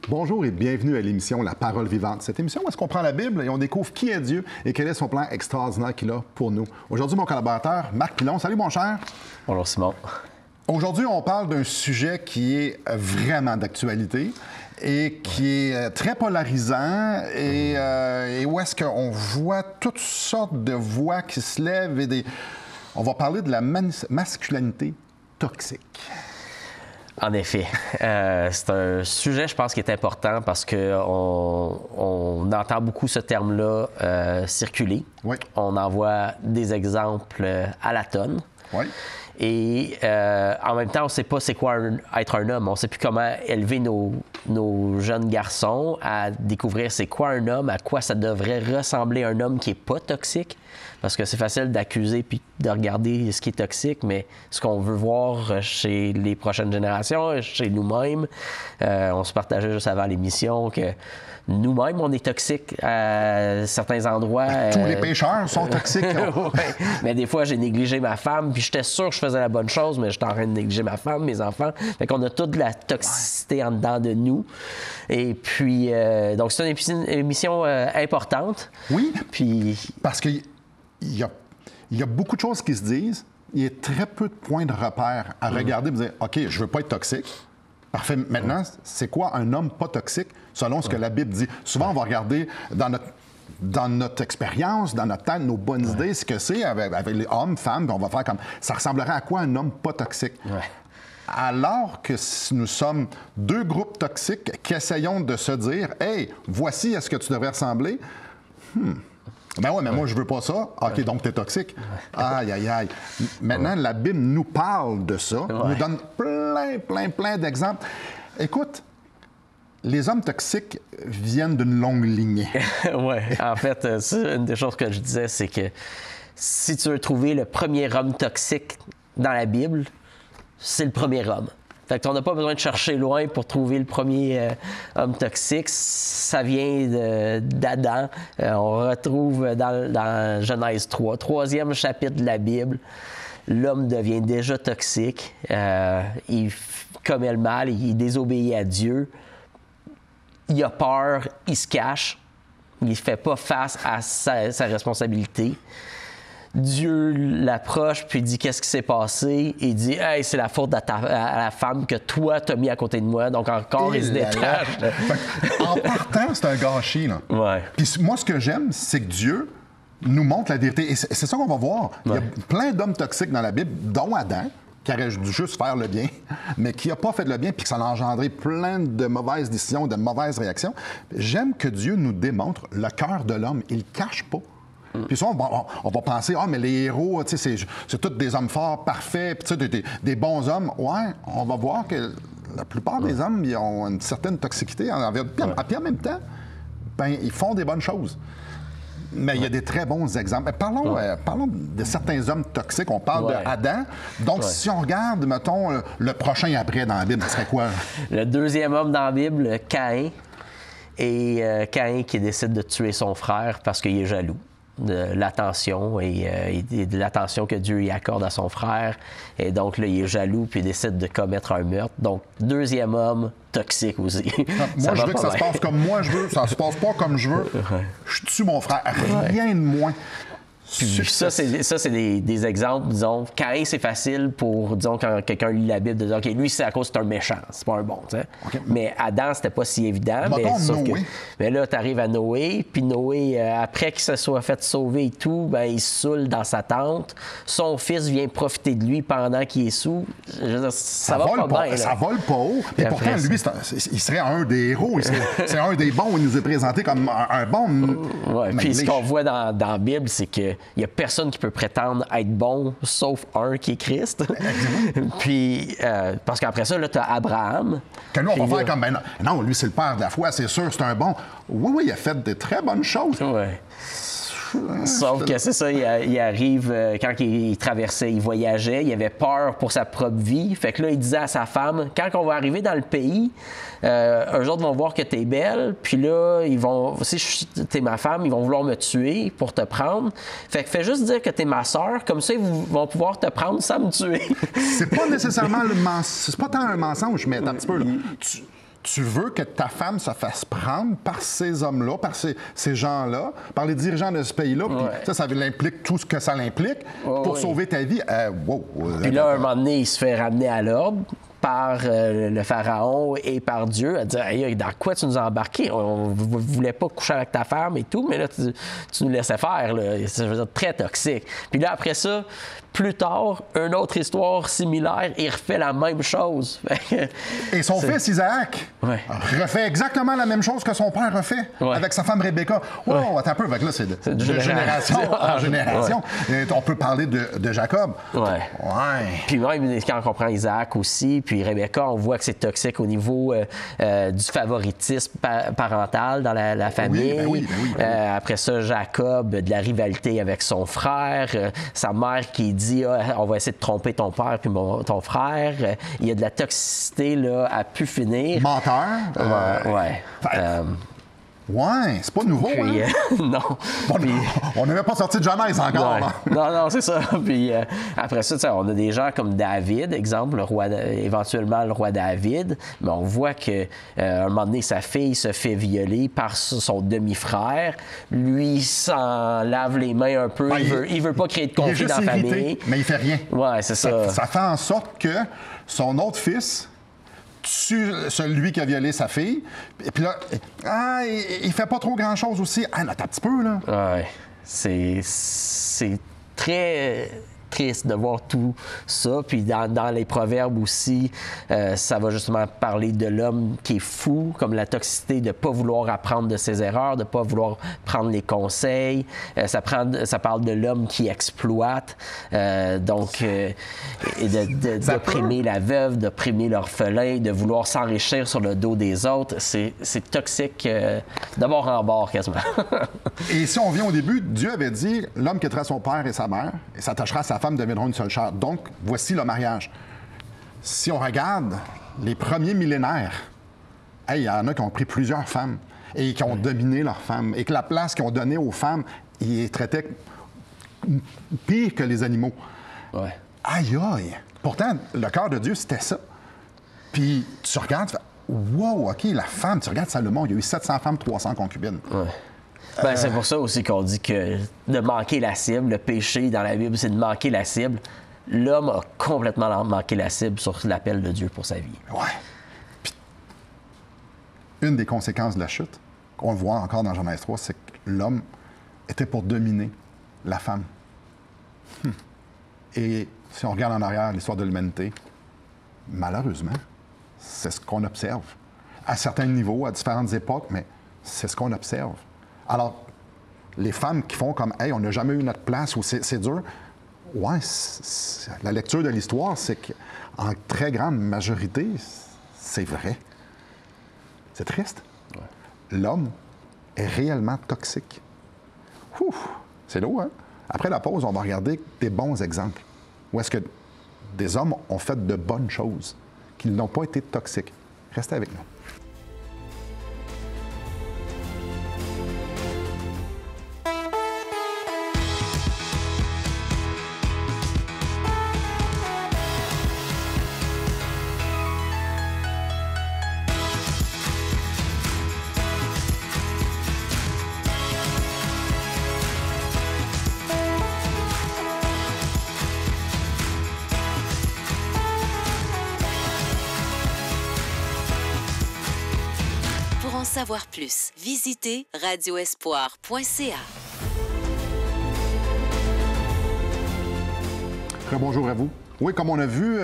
Bonjour et bienvenue à l'émission La Parole Vivante. Cette émission où est-ce qu'on prend la Bible et on découvre qui est Dieu et quel est son plan extraordinaire qu'il a pour nous. Aujourd'hui, mon collaborateur, Marc Pilon. Salut, mon cher. Bonjour, Simon. Aujourd'hui, on parle d'un sujet qui est vraiment d'actualité et qui est très polarisant et où est-ce qu'on voit toutes sortes de voix qui se lèvent et On va parler de la masculinité toxique. En effet, c'est un sujet, je pense, qui est important parce qu'on entend beaucoup ce terme-là circuler. Oui. On en voit des exemples à la tonne. Oui. Et en même temps, on ne sait pas c'est quoi être un homme. On ne sait plus comment élever nos jeunes garçons à découvrir c'est quoi un homme, à quoi ça devrait ressembler un homme qui n'est pas toxique. Parce que c'est facile d'accuser puis de regarder ce qui est toxique, mais ce qu'on veut voir chez les prochaines générations, chez nous-mêmes, on se partageait juste avant l'émission que nous-mêmes, on est toxiques à certains endroits. Tous les pécheurs sont toxiques. Ouais. Mais des fois, j'ai négligé ma femme, puis j'étais sûr que je faisais la bonne chose, mais j'étais en train de négliger ma femme, mes enfants. Fait qu'on a toute de la toxicité en dedans de nous. Et puis, donc c'est une émission importante. Oui, puis parce qu'il y a beaucoup de choses qui se disent. Il y a très peu de points de repère à regarder et dire « OK, je veux pas être toxique. » Parfait. Maintenant, c'est quoi un homme pas toxique selon ce que la Bible dit? Souvent, on va regarder dans notre expérience, dans notre tête, nos bonnes idées, ce que c'est avec les hommes, femmes, puis on va faire comme... Ça ressemblerait à quoi un homme pas toxique? Ouais. Alors que nous sommes deux groupes toxiques qui essayons de se dire « Hey, voici à ce que tu devrais ressembler. Ben ouais, mais moi, je veux pas ça. OK, donc t'es toxique. Aïe, aïe, aïe. Maintenant, la Bible nous parle de ça, nous donne plein d'exemples. Écoute, les hommes toxiques viennent d'une longue lignée. Oui, en fait, une des choses que je disais, c'est que si tu veux trouver le premier homme toxique dans la Bible, c'est le premier homme. Fait qu'on n'a pas besoin de chercher loin pour trouver le premier homme toxique. Ça vient d'Adam. On retrouve dans Genèse 3, troisième chapitre de la Bible. L'homme devient déjà toxique. Il commet le mal, il désobéit à Dieu. Il a peur, il se cache. Il ne fait pas face à sa responsabilité. Dieu l'approche puis dit qu'est-ce qui s'est passé. Il dit hey, c'est la faute à la femme que toi t'as mis à côté de moi. Donc encore il se détache. En partant, c'est un gâchis là. Ouais. Puis moi ce que j'aime, c'est que Dieu nous montre la vérité. Et c'est ça qu'on va voir. Il y a plein d'hommes toxiques dans la Bible, dont Adam, qui aurait dû juste faire le bien, mais qui n'a pas fait le bien, puis que ça a engendré plein de mauvaises décisions, de mauvaises réactions. J'aime que Dieu nous démontre le cœur de l'homme. Il ne le cache pas. Puis souvent, on va penser, mais les héros, c'est tous des hommes forts, parfaits, puis des bons hommes. Ouais, on va voir que la plupart des hommes, ils ont une certaine toxicité. Puis en même temps, ils font des bonnes choses. Mais il y a des très bons exemples. Parlons de certains hommes toxiques. On parle d'Adam. Donc, si on regarde, mettons, le prochain après dans la Bible, ce serait quoi? Le deuxième homme dans la Bible, Caïn. Et Caïn qui décide de tuer son frère parce qu'il est jaloux de l'attention et de l'attention que Dieu y accorde à son frère. Et donc, là, il est jaloux puis il décide de commettre un meurtre. Donc, deuxième homme, toxique aussi. Moi, je veux que ça se passe comme moi je veux. Ça se passe pas comme je veux. Je tue mon frère. Rien de moins. Puis ça, c'est des exemples, disons. Caïn, c'est facile pour, disons, quand quelqu'un lit la Bible, de dire, OK, lui, c'est à cause c'est un méchant, c'est pas un bon, tu sais. Okay. Mais Adam, c'était pas si évident. Mais là, tu arrives à Noé, puis Noé, après qu'il se soit fait sauver et tout, il se saoule dans sa tente. Son fils vient profiter de lui pendant qu'il est sous. Je veux dire, ça va pas bien. Ça vole pas haut. Et pourtant, lui, il serait un des héros. C'est un des bons. Il nous est présenté comme un bon. Oui, puis ce qu'on voit dans la Bible, c'est que il n'y a personne qui peut prétendre être bon, sauf un qui est Christ. Puis, parce qu'après ça, là, tu as Abraham. Que nous, on va faire comme, non, lui, c'est le père de la foi, c'est sûr, c'est un bon. Oui, il a fait de très bonnes choses. Oui. Sauf que c'est ça, il arrive, quand il traversait, il voyageait, il avait peur pour sa propre vie. Fait que là, il disait à sa femme, quand on va arriver dans le pays, eux autres vont voir que t'es belle, puis là, si t'es ma femme, ils vont vouloir me tuer pour te prendre. Fait que fais juste dire que t'es ma sœur, comme ça, ils vont pouvoir te prendre sans me tuer. C'est pas nécessairement c'est pas tant un mensonge, mais un petit peu, là. tu veux que ta femme se fasse prendre par ces hommes-là, par ces gens-là, par les dirigeants de ce pays-là. Puis ça implique tout ce que ça implique pour sauver ta vie. Puis là, un moment donné, il se fait ramener à l'ordre par le pharaon et par Dieu, à dire hey, dans quoi tu nous as embarqués? On ne voulait pas coucher avec ta femme et tout, mais là, tu nous laissais faire. Là. Ça veut dire très toxique. Puis là, après ça, plus tard, une autre histoire similaire, il refait la même chose. Et son fils Isaac refait exactement la même chose que son père refait avec sa femme Rebecca. Wow, attends un peu, là, c'est de génération en génération. On peut parler de Jacob. Puis même quand on prend Isaac aussi, puis Rebecca, on voit que c'est toxique au niveau du favoritisme parental dans la famille. Après ça, Jacob, de la rivalité avec son frère, sa mère qui dit on va essayer de tromper ton père puis ton frère. Il y a de la toxicité là, à pu finir. Menteur. Ouais, c'est pas nouveau, puis, non. On n'avait pas sorti de Genèse encore. Non, c'est ça. Puis après ça, on a des gens comme David, exemple, éventuellement le roi David, mais on voit qu'à un moment donné, sa fille se fait violer par son demi-frère. Lui s'en lave les mains un peu. Il veut pas créer de conflit dans la famille. Mais il fait rien. Ouais, c'est ça. Ça fait en sorte que son autre fils tue celui qui a violé sa fille. Et puis là, il fait pas trop grand-chose aussi. Attends un petit peu, là. Ouais. C'est très triste de voir tout ça. Puis dans les proverbes aussi, ça va justement parler de l'homme qui est fou, comme la toxicité de ne pas vouloir apprendre de ses erreurs, de ne pas vouloir prendre les conseils. Ça parle de l'homme qui exploite, d'opprimer la veuve, d'opprimer l'orphelin, de vouloir s'enrichir sur le dos des autres. C'est toxique de bord en bord quasiment. Et si on vient au début, Dieu avait dit, l'homme quittera son père et sa mère et s'attachera à sa femme, deviendront une seule chair. Donc, voici le mariage. Si on regarde les premiers millénaires, il y en a qui ont pris plusieurs femmes et qui ont dominé leurs femmes et que la place qu'ils ont donnée aux femmes, ils les traitaient pire que les animaux. Ouais. Aïe, aïe! Pourtant, le cœur de Dieu, c'était ça. Puis tu regardes, tu fais, wow, OK, la femme, tu regardes Salomon, il y a eu 700 femmes, 300 concubines. Ouais. C'est pour ça aussi qu'on dit que de manquer la cible, le péché dans la Bible, c'est de manquer la cible. L'homme a complètement manqué la cible sur l'appel de Dieu pour sa vie. Ouais. Puis, une des conséquences de la chute, qu'on voit encore dans Genèse 3, c'est que l'homme était pour dominer la femme. Et si on regarde en arrière l'histoire de l'humanité, malheureusement, c'est ce qu'on observe. À certains niveaux, à différentes époques, mais c'est ce qu'on observe. Alors, les femmes qui font comme « Hey, on n'a jamais eu notre place » ou « C'est dur », ouais, la lecture de l'histoire, c'est qu'en très grande majorité, c'est vrai. C'est triste. Ouais. L'homme est réellement toxique. Ouf, c'est lourd, hein? Après la pause, on va regarder des bons exemples. Où est-ce que des hommes ont fait de bonnes choses, qui n'ont pas été toxiques. Restez avec nous. Pour en savoir plus, visitez radioespoir.ca. Très bonjour à vous. Oui, comme on a vu,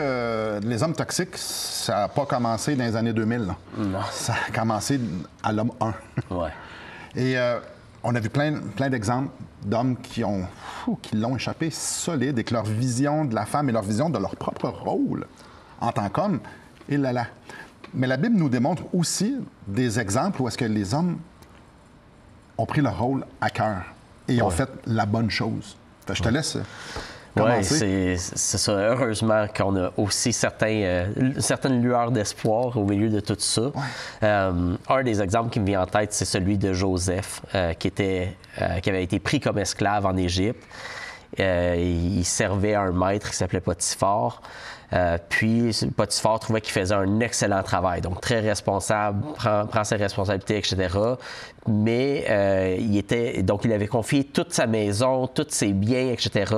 les hommes toxiques, ça n'a pas commencé dans les années 2000. Là. Non. Ça a commencé à l'homme 1. Ouais. Et on a vu plein d'exemples d'hommes qui l'ont échappé solide et que leur vision de la femme et leur vision de leur propre rôle en tant qu'homme, et là. Mais la Bible nous démontre aussi des exemples où est-ce que les hommes ont pris leur rôle à cœur et ont fait la bonne chose. Fait que je te laisse commencer. Oui, c'est ça. Heureusement qu'on a aussi certaines lueurs d'espoir au milieu de tout ça. Ouais. Un des exemples qui me vient en tête, c'est celui de Joseph, qui avait été pris comme esclave en Égypte. Il servait à un maître qui s'appelait Potiphar. Puis Potiphar trouvait qu'il faisait un excellent travail, donc très responsable, prend ses responsabilités, etc. Mais il avait confié toute sa maison, tous ses biens, etc.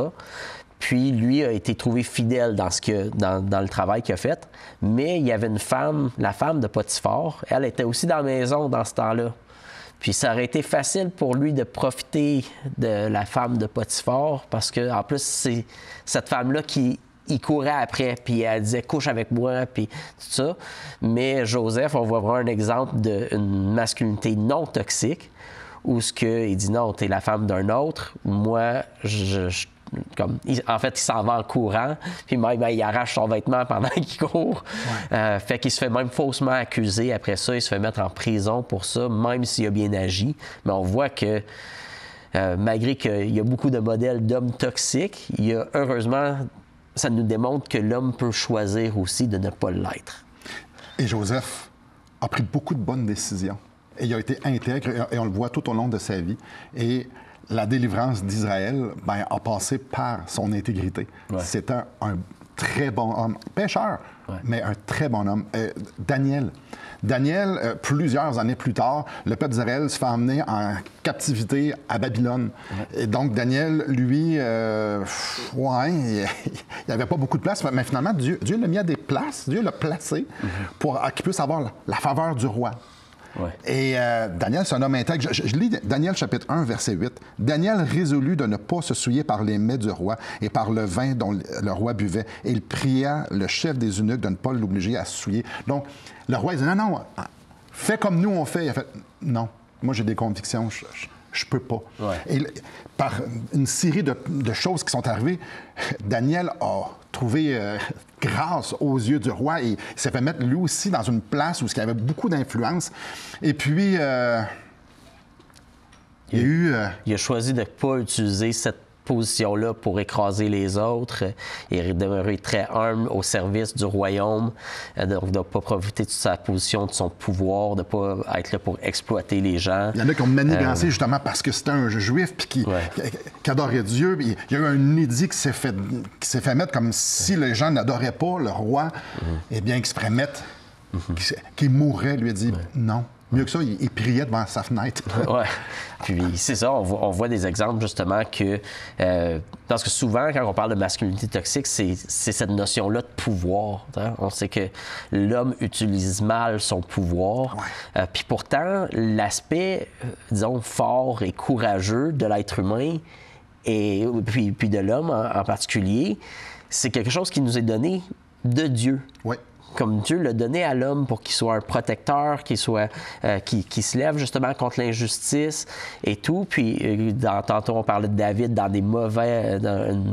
Puis lui a été trouvé fidèle dans le travail qu'il a fait. Mais il y avait une femme, la femme de Potiphar, elle était aussi dans la maison dans ce temps-là. Puis ça aurait été facile pour lui de profiter de la femme de Potiphar parce qu'en plus, c'est cette femme-là qui il courait après, puis elle disait « couche avec moi », puis tout ça. Mais Joseph, on va voir un exemple d'une masculinité non toxique où il dit « non, t'es la femme d'un autre, moi, en fait, il s'en va en courant, puis même il arrache son vêtement pendant qu'il court. Ouais. Fait qu'il se fait même faussement accuser. Après ça, il se fait mettre en prison pour ça, même s'il a bien agi. Mais on voit que malgré qu'il y a beaucoup de modèles d'hommes toxiques, heureusement, ça nous démontre que l'homme peut choisir aussi de ne pas l'être. Et Joseph a pris beaucoup de bonnes décisions. Et il a été intègre, et on le voit tout au long de sa vie. Et la délivrance d'Israël a passé par son intégrité. Ouais. C'est un très bon homme, pécheur, mais un très bon homme. Daniel, plusieurs années plus tard, le peuple d'Israël se fait emmener en captivité à Babylone. Ouais. Et donc, Daniel, lui, il n'y avait pas beaucoup de place, mais finalement, Dieu l'a mis à des places, Dieu l'a placé pour qu'il puisse avoir la faveur du roi. Ouais. Et Daniel, c'est un homme intègre. Je lis Daniel chapitre 1, verset 8. « Daniel résolut de ne pas se souiller par les mets du roi et par le vin dont le roi buvait. Et il pria le chef des eunuques de ne pas l'obliger à se souiller. » Donc, le roi, il dit « Non, fais comme nous on fait. » Il a fait « Non, moi j'ai des convictions, je peux pas. Ouais. » Et par une série de choses qui sont arrivées, Daniel a trouvé grâce aux yeux du roi et il s'est fait mettre lui aussi dans une place où il y avait beaucoup d'influence. Et puis, il a choisi de ne pas utiliser cette position-là pour écraser les autres et demeurer très humble au service du royaume, donc de ne pas profiter de sa position, de son pouvoir, de ne pas être là pour exploiter les gens. Il y en a qui ont manigancé justement parce que c'était un juif puis qui adorait Dieu. Il y a eu un édit qui s'est fait mettre comme si les gens n'adoraient pas le roi, eh bien, qui se ferait mettre, qui mourrait, lui a dit non. Mieux que ça, il priait devant sa fenêtre. Oui. Puis c'est ça, on voit des exemples justement que... parce que souvent, quand on parle de masculinité toxique, c'est cette notion-là de pouvoir. Hein? On sait que l'homme utilise mal son pouvoir. Ouais. Puis pourtant, l'aspect, disons, fort et courageux de l'être humain, et puis de l'homme en particulier, c'est quelque chose qui nous est donné de Dieu. Oui. Comme Dieu l'a donné à l'homme pour qu'il soit un protecteur, qui se lève justement contre l'injustice et tout. Puis, tantôt, on parlait de David dans une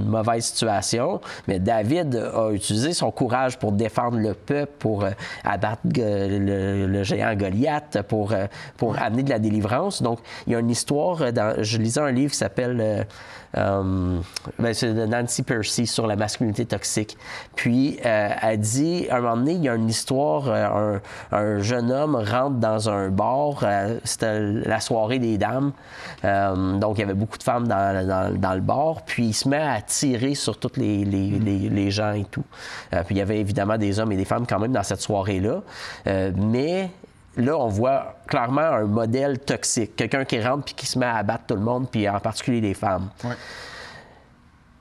mauvaise situation, mais David a utilisé son courage pour défendre le peuple, pour abattre le géant Goliath, pour amener de la délivrance. Donc, il y a une histoire, je lisais un livre qui s'appelle... c'est de Nancy Pearcey sur la masculinité toxique. Puis, elle dit, à un moment donné, il y a une histoire, un jeune homme rentre dans un bar, c'était la soirée des dames, donc il y avait beaucoup de femmes dans le bar, puis il se met à tirer sur tous les gens et tout. Puis il y avait évidemment des hommes et des femmes quand même dans cette soirée-là, mais... Là, on voit clairement un modèle toxique. Quelqu'un qui rentre puis qui se met à abattre tout le monde, puis en particulier les femmes. Ouais.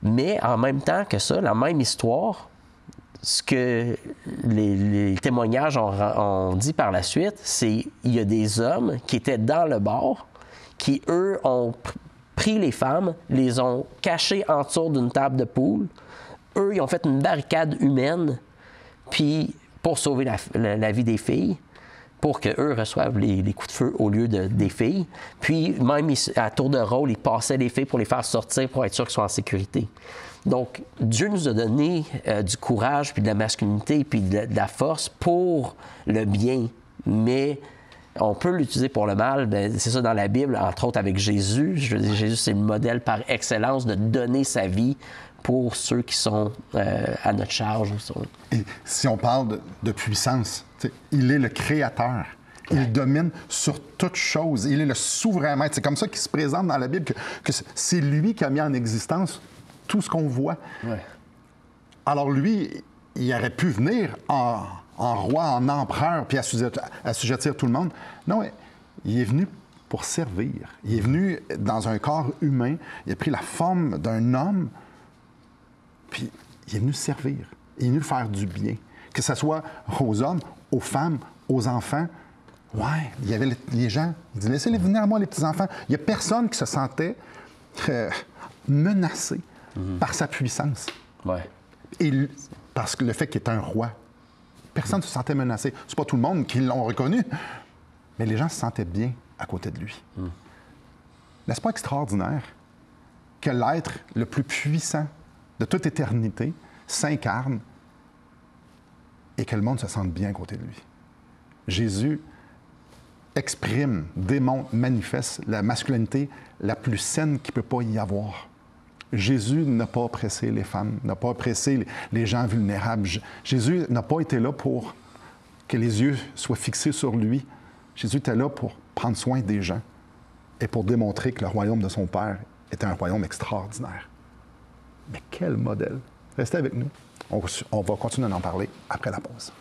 Mais en même temps que ça, la même histoire, ce que les témoignages ont dit par la suite, c'est qu'il y a des hommes qui étaient dans le bar, qui, eux, ont pris les femmes, les ont cachées en dessous d'une table de poule. Eux, ils ont fait une barricade humaine, puis pour sauver la vie des filles, pour qu'eux reçoivent les coups de feu au lieu des filles. Puis, même à tour de rôle, ils passaient les filles pour les faire sortir pour être sûr qu'ils soient en sécurité. Donc, Dieu nous a donné du courage, puis de la masculinité, puis de la force pour le bien. Mais on peut l'utiliser pour le mal. Bien, c'est ça dans la Bible, entre autres avec Jésus. Je veux dire, Jésus, c'est le modèle par excellence de donner sa vie pour ceux qui sont à notre charge. Et si on parle de puissance, il est le créateur. Il domine sur toute chose. Il est le souverain maître. C'est comme ça qu'il se présente dans la Bible, que c'est lui qui a mis en existence tout ce qu'on voit. Ouais. Alors lui, il aurait pu venir en roi, en empereur, puis assujettir tout le monde. Non, il est venu pour servir. Il est venu dans un corps humain. Il a pris la forme d'un homme, puis il est venu servir. Il est venu faire du bien. Que ce soit aux hommes, aux femmes, aux enfants. Ouais, il y avait les gens. Il dit, laissez-les venir à moi, les petits-enfants. Il n'y a personne qui se sentait menacé par sa puissance. Ouais. Et parce que le fait qu'il est un roi, personne ne se sentait menacé. C'est pas tout le monde qui l'ont reconnu, mais les gens se sentaient bien à côté de lui. N'est-ce pas extraordinaire que l'être le plus puissant de toute éternité s'incarne et que le monde se sente bien à côté de lui? Jésus exprime, démontre, manifeste la masculinité la plus saine qu'il ne peut pas y avoir. Jésus n'a pas oppressé les femmes, n'a pas oppressé les gens vulnérables. Jésus n'a pas été là pour que les yeux soient fixés sur lui. Jésus était là pour prendre soin des gens et pour démontrer que le royaume de son Père était un royaume extraordinaire. Mais quel modèle! Restez avec nous. On va continuer d'en parler après la pause.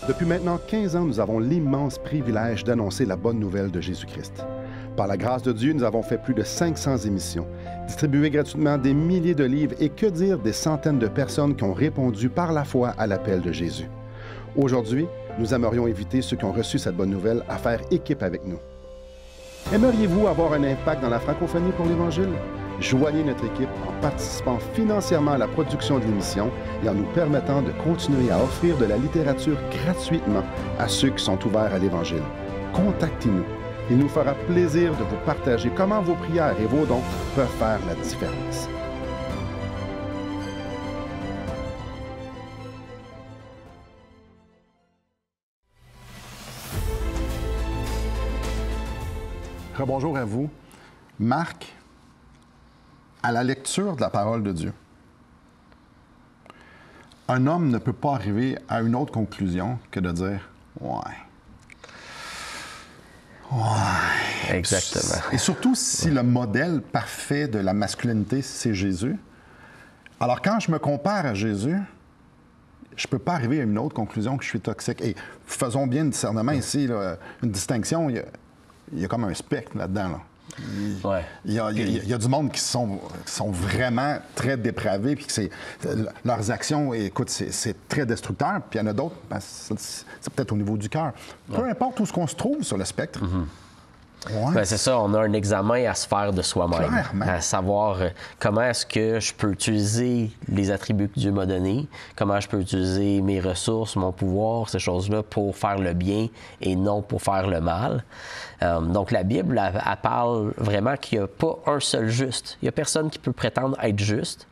Depuis maintenant 15 ans, nous avons l'immense privilège d'annoncer la bonne nouvelle de Jésus-Christ. Par la grâce de Dieu, nous avons fait plus de 500 émissions, distribué gratuitement des milliers de livres et que dire des centaines de personnes qui ont répondu par la foi à l'appel de Jésus. Aujourd'hui, nous aimerions inviter ceux qui ont reçu cette bonne nouvelle à faire équipe avec nous. Aimeriez-vous avoir un impact dans la francophonie pour l'Évangile? Joignez notre équipe en participant financièrement à la production de l'émission et en nous permettant de continuer à offrir de la littérature gratuitement à ceux qui sont ouverts à l'Évangile. Contactez-nous. Il nous fera plaisir de vous partager comment vos prières et vos dons peuvent faire la différence. Rebonjour à vous. Marc, à la lecture de la parole de Dieu, un homme ne peut pas arriver à une autre conclusion que de dire « ouais ». Ouais. Exactement. Et surtout si le modèle parfait de la masculinité, c'est Jésus. Alors, quand je me compare à Jésus, je ne peux pas arriver à une autre conclusion que je suis toxique. Et faisons bien le discernement ici, là, une distinction, il y a comme un spectre là-dedans. Là. Il y a du monde qui sont vraiment très dépravés, puis que leurs actions, écoute, c'est très destructeur, puis il y en a d'autres, ben, c'est peut-être au niveau du cœur. Peu importe où on se trouve sur le spectre. Ouais. Ben, c'est ça, on a un examen à se faire de soi-même, Clairement. à savoir comment est-ce que je peux utiliser les attributs que Dieu m'a donnés, comment je peux utiliser mes ressources, mon pouvoir, ces choses-là pour faire le bien et non pour faire le mal. Donc la Bible, elle parle vraiment qu'il n'y a pas un seul juste. Il n'y a personne qui peut prétendre être juste.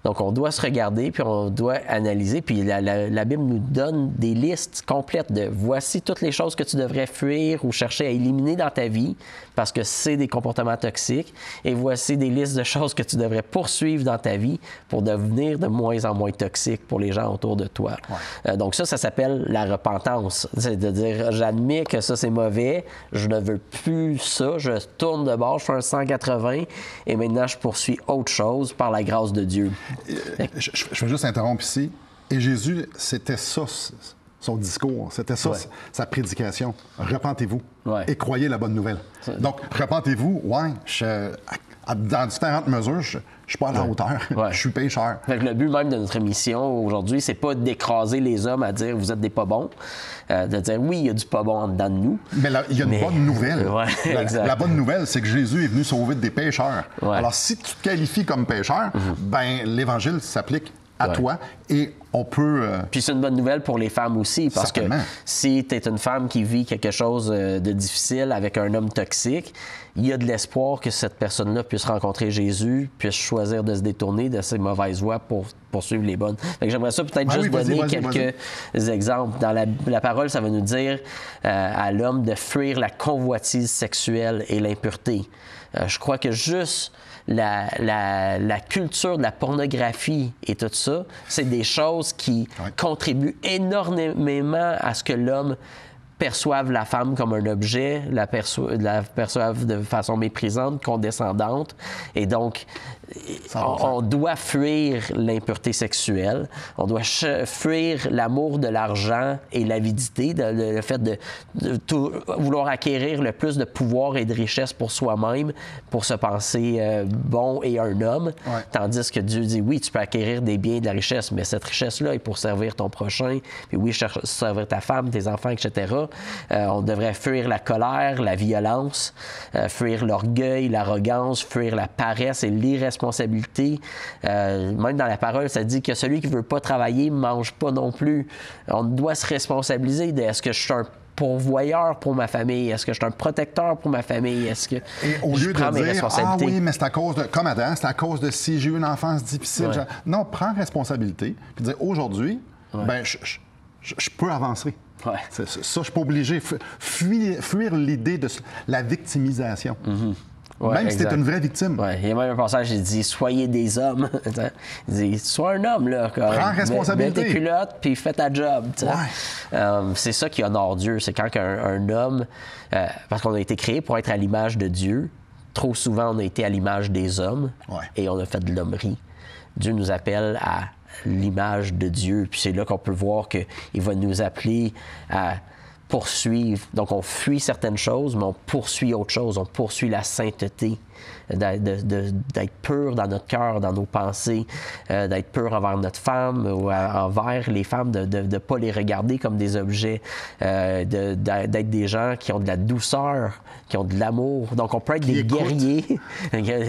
Donc, on doit se regarder, puis on doit analyser. Puis la Bible nous donne des listes complètes de voici toutes les choses que tu devrais fuir ou chercher à éliminer dans ta vie parce que c'est des comportements toxiques. Et voici des listes de choses que tu devrais poursuivre dans ta vie pour devenir de moins en moins toxique pour les gens autour de toi. Ouais. Donc, ça s'appelle la repentance. C'est de dire, j'admets que ça, c'est mauvais, je ne veux plus ça, je tourne de bord, je fais un 180 et maintenant, je poursuis autre chose par la grâce de Dieu. Je vais juste interrompre ici. Et Jésus, c'était ça, son discours. C'était ça, sa prédication. Repentez-vous et croyez la bonne nouvelle. Donc, repentez-vous, dans différentes mesures, je ne suis pas à la hauteur. Je suis pécheur. Fait que le but même de notre émission aujourd'hui, c'est pas d'écraser les hommes à dire vous êtes des pas bons, de dire oui, il y a du pas bon en dedans de nous. Mais il y a une bonne nouvelle. La bonne nouvelle, c'est que Jésus est venu sauver des pécheurs. Alors, si tu te qualifies comme pécheur, ben l'Évangile s'applique à toi et on peut... Puis c'est une bonne nouvelle pour les femmes aussi, parce certainement. Que si tu es une femme qui vit quelque chose de difficile avec un homme toxique, il y a de l'espoir que cette personne-là puisse rencontrer Jésus, puisse choisir de se détourner de ses mauvaises voies pour poursuivre les bonnes. Fait que j'aimerais ça peut-être juste donner quelques exemples. Dans la parole, ça va nous dire à l'homme de fuir la convoitise sexuelle et l'impureté. Je crois que juste la culture de la pornographie et tout ça, c'est des choses qui contribuent énormément à ce que l'homme perçoive la femme comme un objet, la perçoive de façon méprisante, condescendante. Et donc, on doit fuir l'impureté sexuelle, on doit fuir l'amour de l'argent et l'avidité, le fait de vouloir acquérir le plus de pouvoir et de richesse pour soi-même, pour se penser bon et un homme, tandis que Dieu dit, oui, tu peux acquérir des biens et de la richesse, mais cette richesse-là est pour servir ton prochain, puis oui, servir ta femme, tes enfants, etc. On devrait fuir la colère, la violence, fuir l'orgueil, l'arrogance, fuir la paresse et l'irresponsabilité. Même dans la parole, ça dit que celui qui ne veut pas travailler ne mange pas non plus. On doit se responsabiliser de est-ce que je suis un pourvoyeur pour ma famille? Est-ce que je suis un protecteur pour ma famille? Est-ce que je prends mes responsabilités? Ah oui, mais c'est à cause de... Comme Adam, c'est à cause de si j'ai eu une enfance difficile. Ouais. Non, prends responsabilité. Puis dire, aujourd'hui, ben, je peux avancer. Ouais. Ça, je ne suis pas obligé. Fuir l'idée de la victimisation. Ouais, même si tu es une vraie victime. Ouais. Il y a même un passage qui dit « Soyez des hommes ». Il dit « Sois un homme, là. » Prends responsabilité. Mets tes culottes, puis fais ta job. C'est ça qui honore Dieu. C'est quand un homme... parce qu'on a été créé pour être à l'image de Dieu. Trop souvent, on a été à l'image des hommes et on a fait de l'hommerie. Dieu nous appelle à l'image de Dieu. Puis c'est là qu'on peut voir qu'il va nous appeler à poursuivre. Donc, on fuit certaines choses, mais on poursuit autre chose. On poursuit la sainteté, d'être pur dans notre cœur, dans nos pensées, d'être pur envers notre femme ou envers les femmes, de ne pas les regarder comme des objets, d'être des gens qui ont de la douceur, qui ont de l'amour. Donc, on peut être des guerriers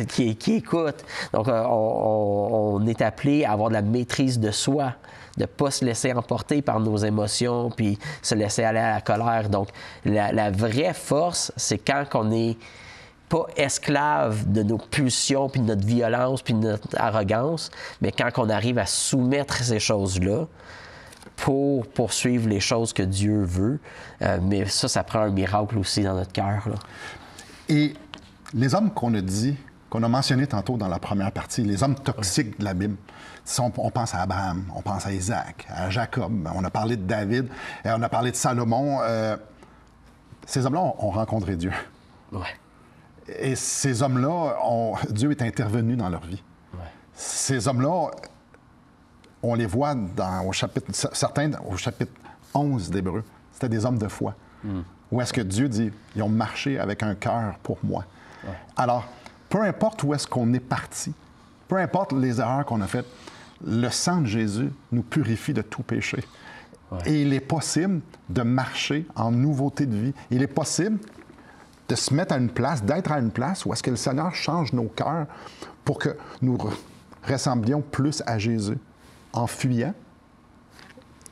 qui écoutent. Donc, on est appelé à avoir de la maîtrise de soi, de ne pas se laisser emporter par nos émotions puis se laisser aller à la colère. Donc, la vraie force, c'est quand on n'est pas esclave de nos pulsions puis de notre violence puis de notre arrogance, mais quand on arrive à soumettre ces choses-là pour poursuivre les choses que Dieu veut. Mais ça prend un miracle aussi dans notre cœur. Là. Et les hommes qu'on a mentionnés tantôt dans la première partie, les hommes toxiques de la Bible, on pense à Abraham, on pense à Isaac, à Jacob, on a parlé de David, on a parlé de Salomon. Ces hommes-là ont rencontré Dieu. Ouais. Et ces hommes-là, Dieu est intervenu dans leur vie. Ouais. Ces hommes-là, on les voit certains au chapitre 11 d'Hébreux. C'était des hommes de foi. Où est-ce que Dieu dit, ils ont marché avec un cœur pour moi. Ouais. Alors, peu importe où est-ce qu'on est parti, peu importe les erreurs qu'on a faites, le sang de Jésus nous purifie de tout péché. Ouais. Et il est possible de marcher en nouveauté de vie. Il est possible de se mettre à une place, d'être à une place où est-ce que le Seigneur change nos cœurs pour que nous ressemblions plus à Jésus, en fuyant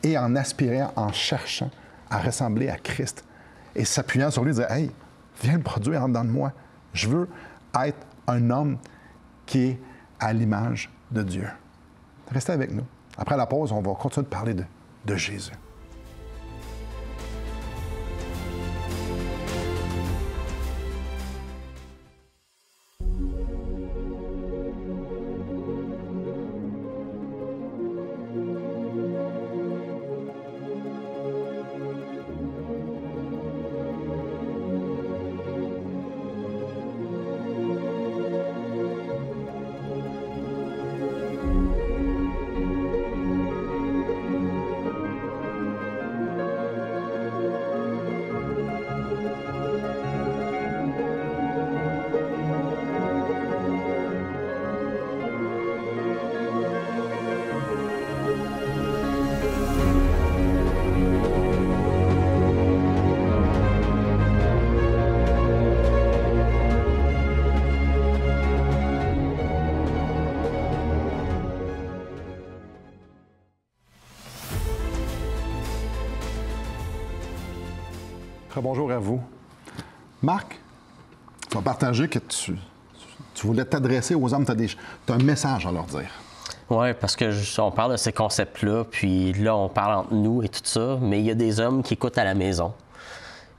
et en aspirant, en cherchant à ressembler à Christ et s'appuyant sur lui, dire « Hey, viens le produire en dedans de moi. Je veux être un homme qui est à l'image de Dieu. » Restez avec nous. Après la pause, on va continuer de parler de Jésus. Bonjour à vous. Marc, tu vas partager que tu voulais t'adresser aux hommes, tu as un message à leur dire. Oui, parce qu'on parle de ces concepts-là, puis là, on parle entre nous et tout ça, mais il y a des hommes qui écoutent à la maison,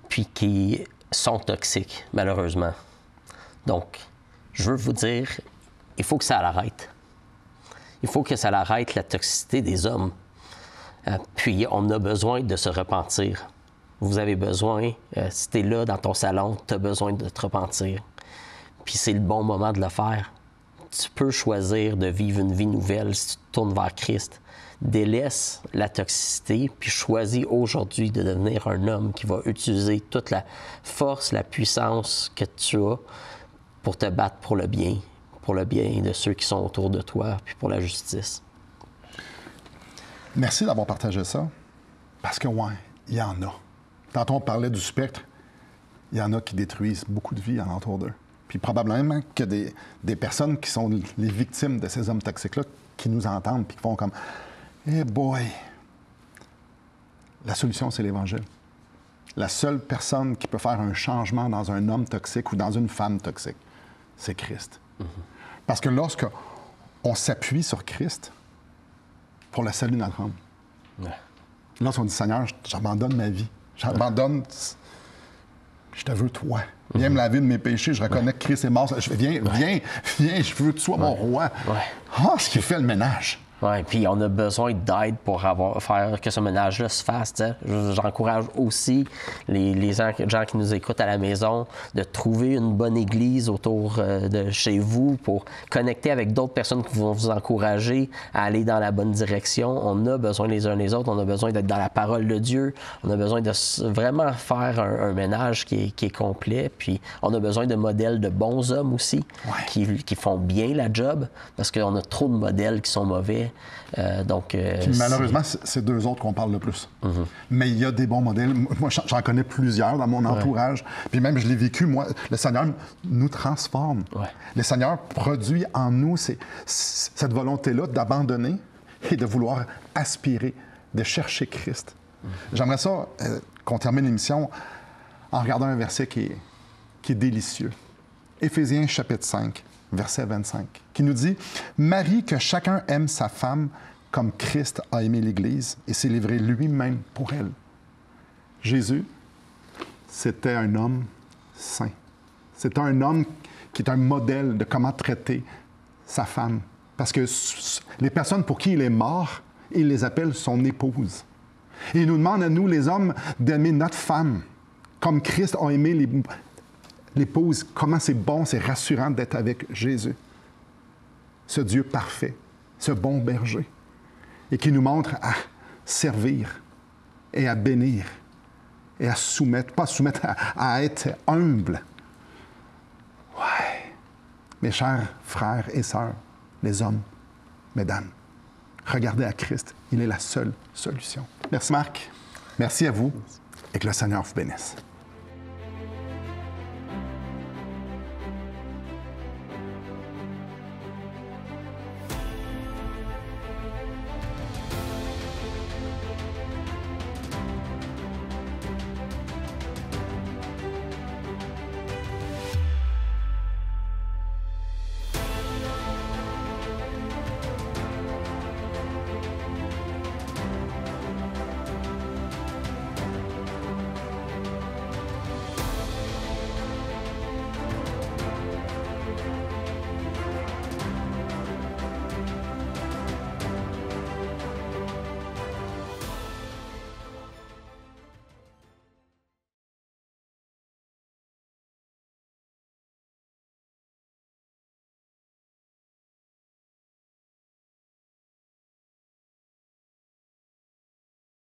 puis qui sont toxiques, malheureusement. Donc, je veux vous dire, il faut que ça l'arrête. Il faut que ça l'arrête, la toxicité des hommes. Puis, on a besoin de se repentir. Vous avez besoin, si tu es là dans ton salon, tu as besoin de te repentir. Puis c'est le bon moment de le faire. tu peux choisir de vivre une vie nouvelle si tu te tournes vers Christ. Délaisse la toxicité, puis choisis aujourd'hui de devenir un homme qui va utiliser toute la force, la puissance que tu as pour te battre pour le bien de ceux qui sont autour de toi, puis pour la justice. Merci d'avoir partagé ça, parce que, ouais, il y en a. Tantôt, on parlait du spectre. Il y en a qui détruisent beaucoup de vies alentour d'eux. Puis probablement que des personnes qui sont les victimes de ces hommes toxiques-là, qui nous entendent, puis qui font comme « Eh boy! » La solution, c'est l'Évangile. La seule personne qui peut faire un changement dans un homme toxique ou dans une femme toxique, c'est Christ. Parce que lorsqu'on s'appuie sur Christ pour le salut de notre âme, lorsqu'on dit « Seigneur, j'abandonne ma vie, j'abandonne... Je te veux, toi. Viens me laver de mes péchés. Je reconnais que Christ est mort. Viens, je veux que tu sois mon roi. Ah, ce qui fait le ménage. Oui, puis on a besoin d'aide pour faire que ce ménage-là se fasse. J'encourage aussi les gens qui nous écoutent à la maison de trouver une bonne église autour de chez vous pour connecter avec d'autres personnes qui vont vous encourager à aller dans la bonne direction. On a besoin les uns les autres, on a besoin d'être dans la parole de Dieu, on a besoin de vraiment faire un ménage qui est complet, puis on a besoin de modèles de bons hommes aussi qui font bien la job, parce qu'on a trop de modèles qui sont mauvais. Malheureusement, c'est d'eux autres qu'on parle le plus. Mais il y a des bons modèles. Moi, j'en connais plusieurs dans mon entourage. Puis même, je l'ai vécu, moi. Le Seigneur nous transforme. Le Seigneur produit en nous cette volonté-là d'abandonner et de vouloir aspirer, de chercher Christ. J'aimerais ça qu'on termine l'émission en regardant un verset qui est délicieux. Éphésiens chapitre 5. Verset 25, qui nous dit « Marie, que chacun aime sa femme comme Christ a aimé l'Église et s'est livré lui-même pour elle. » Jésus, c'était un homme saint. C'était un homme qui est un modèle de comment traiter sa femme. Parce que les personnes pour qui il est mort, il les appelle son épouse. Et il nous demande à nous, les hommes, d'aimer notre femme comme Christ a aimé l'épouse, comment c'est bon, c'est rassurant d'être avec Jésus. Ce Dieu parfait, ce bon berger, et qui nous montre à servir et à bénir et à soumettre, pas soumettre, à être humble. Ouais. Mes chers frères et sœurs, les hommes, mesdames, regardez à Christ, il est la seule solution. Merci Marc, merci à vous et que le Seigneur vous bénisse.